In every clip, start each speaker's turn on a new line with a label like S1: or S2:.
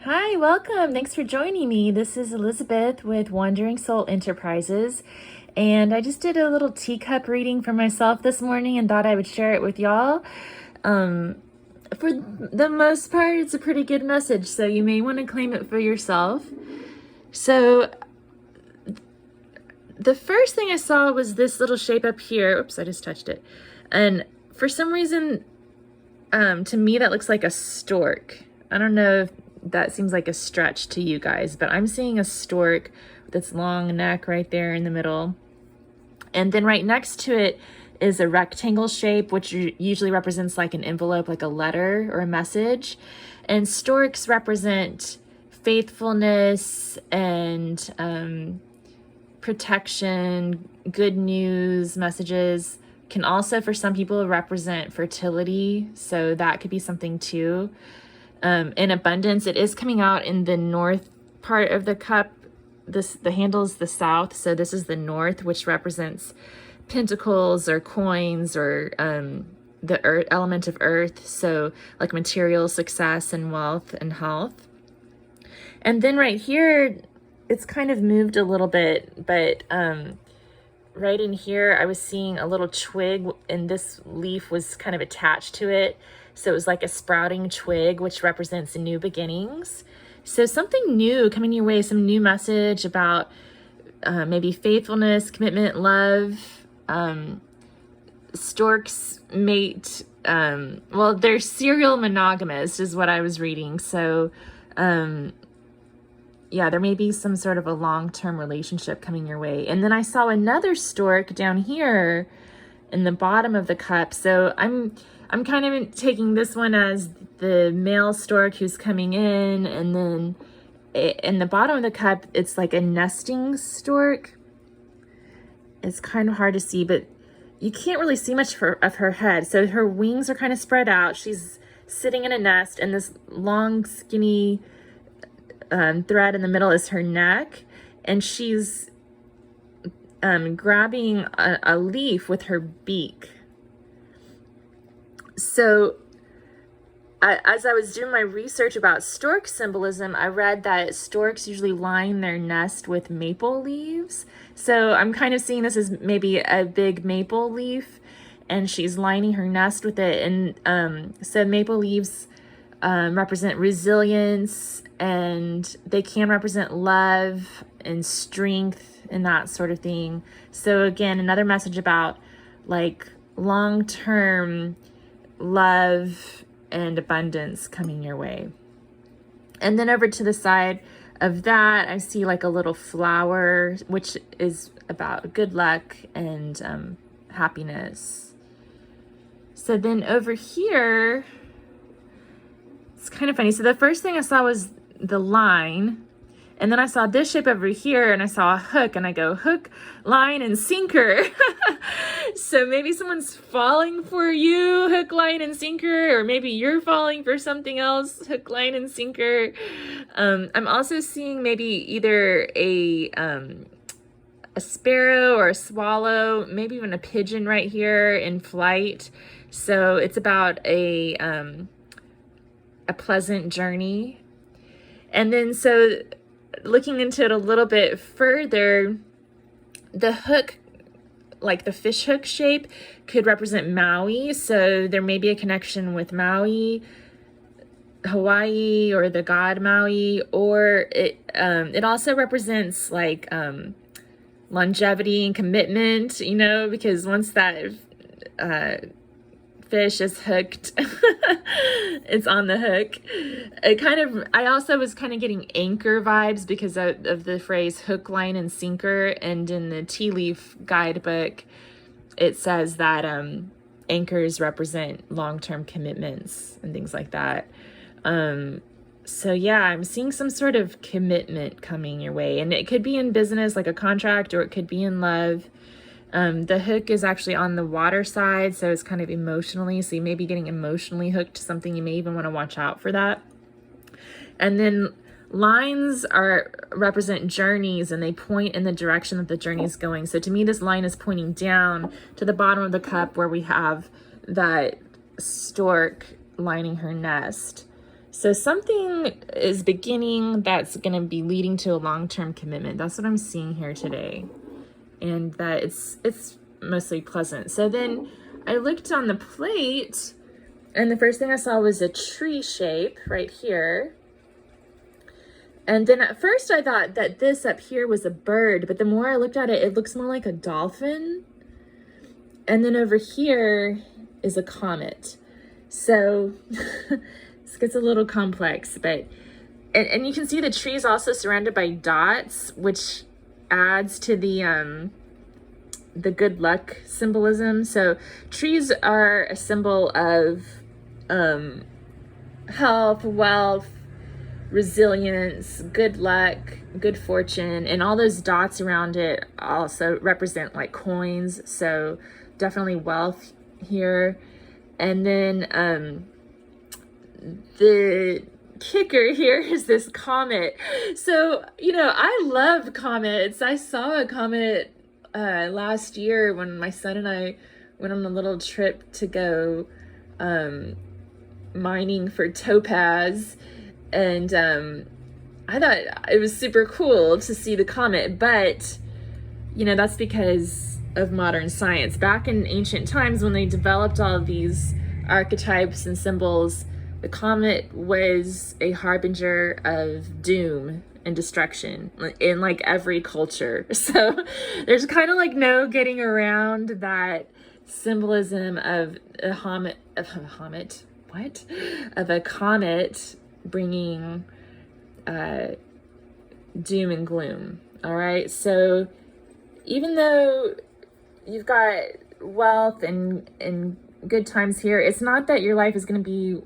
S1: Hi, welcome. Thanks for joining me. This is Elizabeth with Wandering Soul Enterprises, and I just did a little teacup reading for myself this morning and thought I would share it with y'all. For the most part, it's a pretty good message, so you may want to claim it for yourself. So, the first thing I saw was this little shape up here. Oops, I just touched it. And for some reason, to me, that looks like a stork. I don't know if that seems like a stretch to you guys, but I'm seeing a stork with its long neck right there in the middle. And then right next to it is a rectangle shape, which usually represents like an envelope, like a letter or a message. And storks represent faithfulness and protection, good news, messages. Can also, for some people, represent fertility. So that could be something too. In abundance, it is coming out in the north part of the cup. The handle is the south, so this is the north, which represents pentacles or coins or the earth element of earth, so like material success and wealth and health. And then right here, it's kind of moved a little bit, but right in here, I was seeing a little twig, and this leaf was kind of attached to it. So it was like a sprouting twig, which represents new beginnings. So something new coming your way, some new message about maybe faithfulness, commitment, love. Storks mate, well, they're serial monogamous is what I was reading. So yeah, there may be some sort of a long-term relationship coming your way. And then I saw another stork down here in the bottom of the cup. So I'm kind of taking this one as the male stork who's coming in, and then in the bottom of the cup, it's like a nesting stork. It's kind of hard to see, but you can't really see much of her head. So her wings are kind of spread out. She's sitting in a nest, and this long, skinny thread in the middle is her neck, and she's grabbing a leaf with her beak. So as I was doing my research about stork symbolism, I read that storks usually line their nest with maple leaves. So I'm kind of seeing this as maybe a big maple leaf, and she's lining her nest with it. And so maple leaves represent resilience, and they can represent love and strength and that sort of thing. So again, another message about like long-term love and abundance coming your way. And then over to the side of that, I see like a little flower, which is about good luck and happiness. So then over here, it's kind of funny. So the first thing I saw was the line, and then I saw this shape over here, and I saw a hook, and I go, hook, line, and sinker. So maybe someone's falling for you, hook, line, and sinker, or maybe you're falling for something else, hook, line, and sinker. I'm also seeing maybe either a sparrow or a swallow, maybe even a pigeon right here in flight. So it's about a pleasant journey. And then so looking into it a little bit further, the hook, like the fish hook shape, could represent Maui. So there may be a connection with Maui, Hawaii, or the god Maui, or it also represents like longevity and commitment, you know, because once that fish is hooked, it's on the hook. I also was kind of getting anchor vibes because of the phrase hook, line, and sinker. And in the tea leaf guidebook, it says that anchors represent long-term commitments and things like that. So yeah, I'm seeing some sort of commitment coming your way, and it could be in business, like a contract, or it could be in love. The hook is actually on the water side, so it's kind of emotionally, so you may be getting emotionally hooked to something. You may even want to watch out for that. And then lines represent journeys, and they point in the direction that the journey is going. So to me, this line is pointing down to the bottom of the cup where we have that stork lining her nest. So something is beginning that's going to be leading to a long-term commitment. That's what I'm seeing here today. And that it's mostly pleasant. So then I looked on the plate, and the first thing I saw was a tree shape right here. And then at first I thought that this up here was a bird, but the more I looked at it, it looks more like a dolphin. And then over here is a comet. So this gets a little complex, but, and you can see the tree is also surrounded by dots, which adds to the good luck symbolism. So trees are a symbol of health, wealth, resilience, good luck, good fortune, and all those dots around it also represent like coins. So definitely wealth here. And then the kicker here is this comet. So, you know, I love comets. I saw a comet last year when my son and I went on a little trip to go mining for topaz. And I thought it was super cool to see the comet, but, you know, that's because of modern science. Back in ancient times, when they developed all of these archetypes and symbols, the comet was a harbinger of doom and destruction in like every culture. So there's kind of like no getting around that symbolism of a comet bringing doom and gloom. All right, so even though you've got wealth and good times here, it's not that your life is going to be,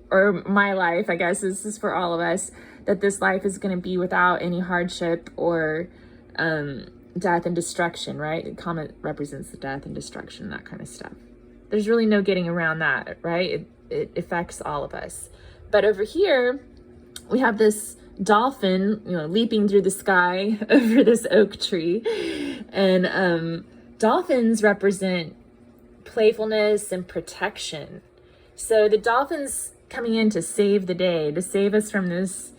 S1: or my life, I guess this is for all of us, that this life is going to be without any hardship or death and destruction, right? The comet represents the death and destruction, that kind of stuff. There's really no getting around that, right? It affects all of us. But over here, we have this dolphin, you know, leaping through the sky over this oak tree. And dolphins represent playfulness and protection. So the dolphin's coming in to save the day, to save us from this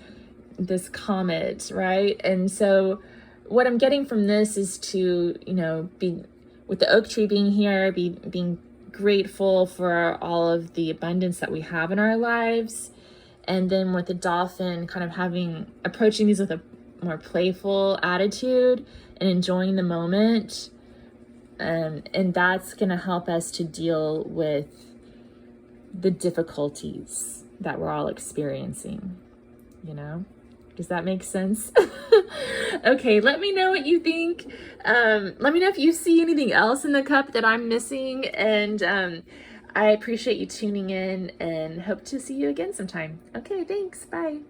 S1: comet, right? And so what I'm getting from this is to, you know, be with the oak tree being here, being grateful for all of the abundance that we have in our lives. And then with the dolphin, kind of approaching these with a more playful attitude and enjoying the moment. And that's going to help us to deal with the difficulties that we're all experiencing, you know? Does that make sense? Okay, let me know what you think. Let me know if you see anything else in the cup that I'm missing. And I appreciate you tuning in and hope to see you again sometime. Okay, thanks. Bye.